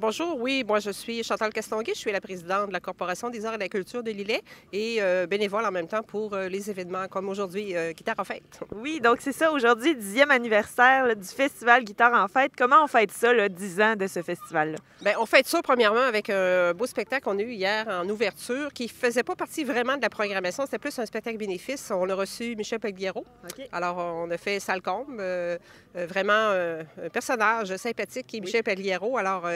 Bonjour, oui, moi je suis Chantal Castonguay, je suis la présidente de la Corporation des arts et de la culture de Lillet et bénévole en même temps pour les événements comme aujourd'hui Guitare en fête. Oui, donc c'est ça, aujourd'hui, 10e anniversaire là, du festival Guitare en fête. Comment on fête ça, là, 10 ans de ce festival-là? Bien, on fête ça premièrement avec un beau spectacle qu'on a eu hier en ouverture qui ne faisait pas partie vraiment de la programmation, c'était plus un spectacle bénéfice. On a reçu Michel Pagliaro. OK. Alors on a fait Salcombe, vraiment un personnage sympathique qui est Michel Pagliaro. Alors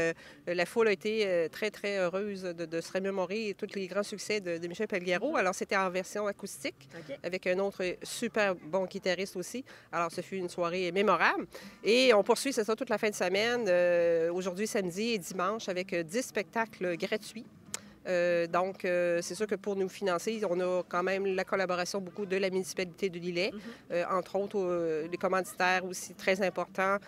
la foule a été très, très heureuse de se remémorer tous les grands succès de Michel Pagliaro. Alors, c'était en version acoustique OK. avec un autre super bon guitariste aussi. Alors, ce fut une soirée mémorable. Et on poursuit, c'est ça, toute la fin de semaine, aujourd'hui, samedi et dimanche, avec 10 spectacles gratuits. C'est sûr que pour nous financer, on a quand même la collaboration beaucoup de la municipalité de Lillet, entre autres les commanditaires aussi très importants,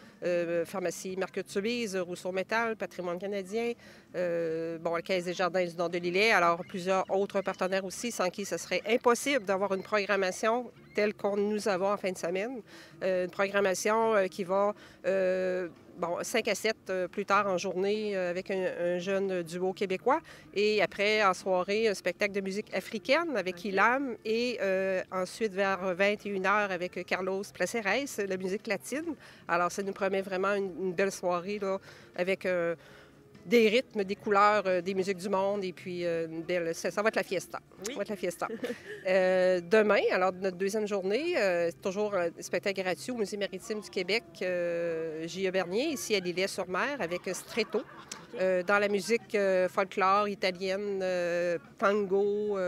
Pharmacie Marc Soubise, Rousseau Métal, Patrimoine canadien, la Caisse des Jardins du Nord de Lillet, alors plusieurs autres partenaires aussi, sans qui ce serait impossible d'avoir une programmation telle qu'on nous avons en fin de semaine. Une programmation qui va 5 à 7 plus tard en journée avec un jeune duo québécois. Et après, en soirée, un spectacle de musique africaine avec Ilam. Et ensuite, vers 21h, avec Carlos Placeres, la musique latine. Alors, ça nous promet vraiment une belle soirée là, avec des rythmes, des couleurs, des musiques du monde. Et puis, ça va être la fiesta. Oui. Ça va être la fiesta. Demain, alors notre deuxième journée, c'est toujours un spectacle gratuit au Musée maritime du Québec, J.E. Bernier, ici à Lillet-sur-Mer, avec Stretto. Dans la musique folklore italienne, tango,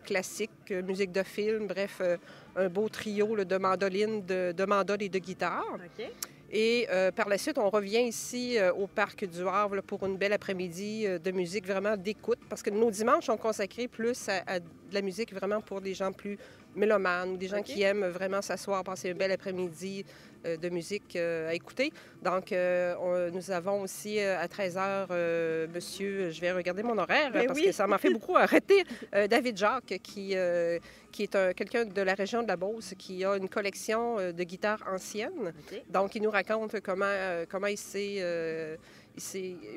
classique, musique de film, bref, un beau trio là, de mandolines, de mandoles et de guitare. OK. Et par la suite, on revient ici au Parc du Havre là, pour une belle après-midi de musique vraiment d'écoute, parce que nos dimanches sont consacrés plus à de la musique vraiment pour des gens plus mélomanes ou des gens qui aiment vraiment s'asseoir, passer un bel après-midi de musique à écouter. Donc, nous avons aussi à 13h, monsieur, je vais regarder mon horaire parce que ça m'a fait beaucoup arrêter, David Jacques, qui est quelqu'un de la région de la Beauce, qui a une collection de guitares anciennes. OK. Donc, il nous raconte comment il s'est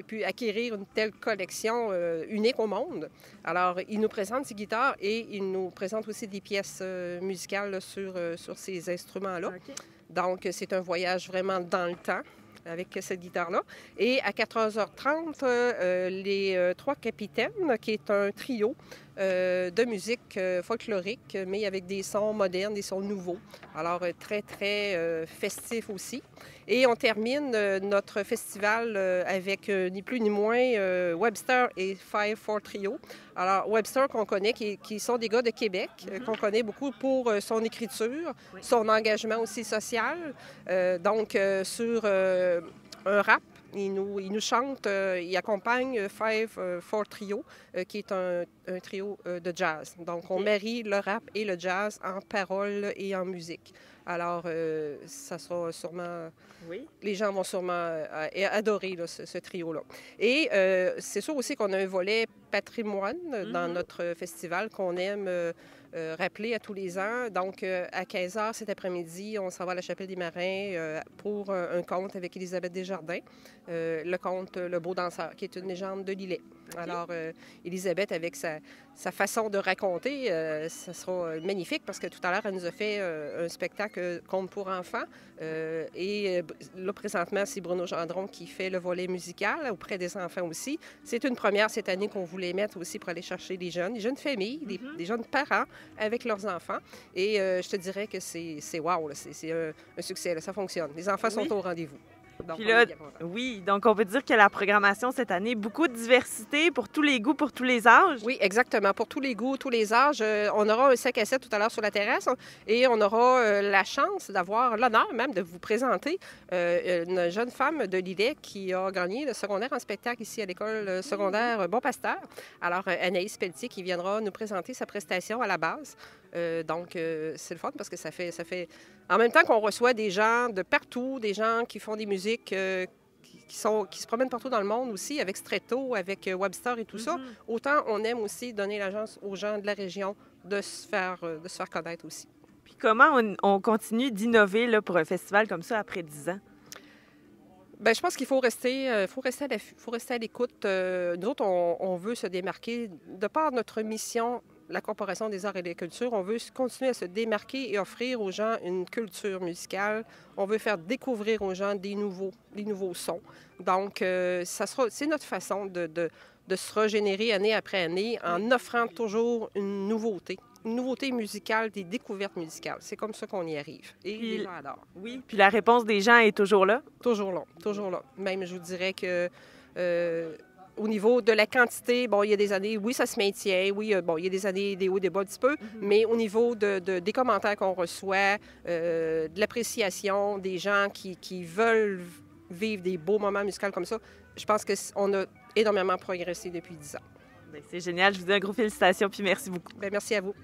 pu acquérir une telle collection unique au monde. Alors, il nous présente ses guitares et il nous présente aussi des pièces musicales là, sur ces instruments-là. OK. Donc, c'est un voyage vraiment dans le temps avec cette guitare-là. Et à 14h30, les Trois Capitaines, qui est un trio de musique folklorique, mais avec des sons modernes, des sons nouveaux. Alors, très, très festif aussi. Et on termine notre festival avec ni plus ni moins Webster et 5-4 Trio. Alors, Webster, qu'on connaît, qui sont des gars de Québec, qu'on connaît beaucoup pour son écriture, son engagement aussi social. Sur un rap, il nous chante, il accompagne 5-4 Trio, qui est un trio de jazz. Donc, on marie le rap et le jazz en paroles et en musique. Alors, ça sera sûrement... Oui. Les gens vont sûrement adorer là, ce trio-là. Et c'est sûr aussi qu'on a un volet patrimoine dans notre festival qu'on aime rappeler à tous les ans. Donc, à 15h cet après-midi, on s'en va à la Chapelle des Marins pour un conte avec Élisabeth Desjardins, le conte Le Beau Danseur, qui est une légende de Lillet. Okay. Alors, Élisabeth, avec sa façon de raconter, ça sera magnifique parce que tout à l'heure, elle nous a fait un spectacle conte pour enfants. Là, présentement, c'est Bruno Gendron qui fait le volet musical auprès des enfants aussi. C'est une première cette année qu'on voulait mettre aussi pour aller chercher les jeunes familles, des jeunes parents avec leurs enfants. Et je te dirais que c'est wow, c'est un succès, là, ça fonctionne. Les enfants sont au rendez-vous. Donc, puis là, oui, donc on peut dire que la programmation cette année, beaucoup de diversité pour tous les goûts, pour tous les âges. Oui, exactement. Pour tous les goûts, tous les âges. On aura un 5 à 7 tout à l'heure sur la terrasse et on aura la chance d'avoir l'honneur même de vous présenter une jeune femme de Lillet qui a gagné le secondaire en spectacle ici à l'école secondaire Bon Pasteur. Alors, Anaïs Pelletier qui viendra nous présenter sa prestation à la base. C'est le fun parce que ça fait... En même temps qu'on reçoit des gens de partout, des gens qui font des musiques qui se promènent partout dans le monde aussi, avec Stretto, avec Webster et tout ça, autant on aime aussi donner la chance aux gens de la région de se faire connaître aussi. Puis comment on continue d'innover là, pour un festival comme ça après 10 ans? Bien, je pense qu'il faut rester, faut rester à l'écoute. Nous autres, on veut se démarquer. De par notre mission, la Corporation des arts et des cultures, on veut continuer à se démarquer et offrir aux gens une culture musicale. On veut faire découvrir aux gens des nouveaux sons. Donc, c'est notre façon de se régénérer année après année en offrant toujours une nouveauté musicale, des découvertes musicales. C'est comme ça qu'on y arrive. Et les gens adorent. Oui, puis la réponse des gens est toujours là? Toujours là, toujours là. Même, je vous dirais que au niveau de la quantité, bon, il y a des années, oui, ça se maintient, oui, bon, il y a des années, des hauts, des bas un petit peu, mais au niveau des commentaires qu'on reçoit, de l'appréciation des gens qui veulent vivre des beaux moments musicaux comme ça, je pense qu'on a énormément progressé depuis 10 ans. Bien, c'est génial. Je vous dis un gros félicitations, puis merci beaucoup. Bien, merci à vous.